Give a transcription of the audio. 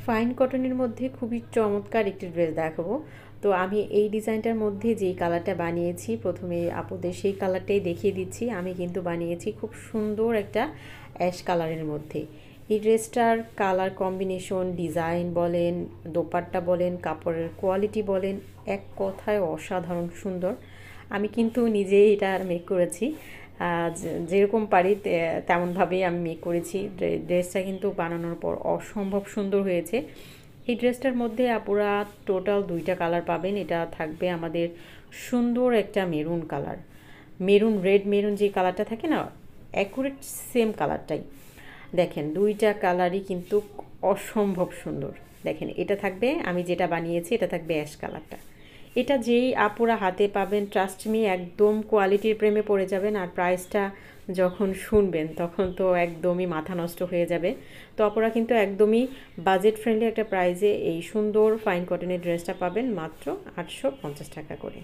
Fine কটনের মধ্যে খুবই চমৎকার একটি ড্রেস দেখাবো। তো আমি এই ডিজাইনটার মধ্যে যেই কালারটা বানিয়েছি, প্রথমে আপুদের সেই কালারটাই দেখিয়ে দিচ্ছি। আমি কিন্তু বানিয়েছি খুব সুন্দর একটা অ্যাশ কালারের মধ্যে। এই ড্রেসটার কালার কম্বিনেশন, ডিজাইন বলেন, দোপাট্টা বলেন, কাপড়ের কোয়ালিটি বলেন, এক কথায় অসাধারণ সুন্দর। আমি কিন্তু নিজেই এটা মেক করেছি, যেরকম পারি তেমনভাবেই আমি মেক করেছি। ড্রেসটা কিন্তু বানানোর পর অসম্ভব সুন্দর হয়েছে। এই ড্রেসটার মধ্যে আপুরা টোটাল 2টা কালার পাবেন। এটা থাকবে আমাদের সুন্দর একটা maroon colour, maroon red maroon যে কালারটা থাকে না, অ্যাকুরেট সেম কালারটাই। দেখেন 2টা কালারই কিন্তু অসম্ভব সুন্দর। দেখেন এটা থাকবে, আমি যেটা বানিয়েছি এটা থাকবে অ্যাশ কালারটা। এটা যেই আপুরা হাতে পাবেন, ট্রাস্ট মি, একদম কোয়ালিটির প্রেমে পড়ে যাবেন। আর প্রাইসটা যখন শুনবেন তখন তো একদমই মাথা নষ্ট হয়ে যাবে। তো আপুরা কিন্তু একদমই বাজেট ফ্রেন্ডলি একটা প্রাইসে এই সুন্দর ফাইন কটনের ড্রেসটা পাবেন মাত্র 850 টাকা করে।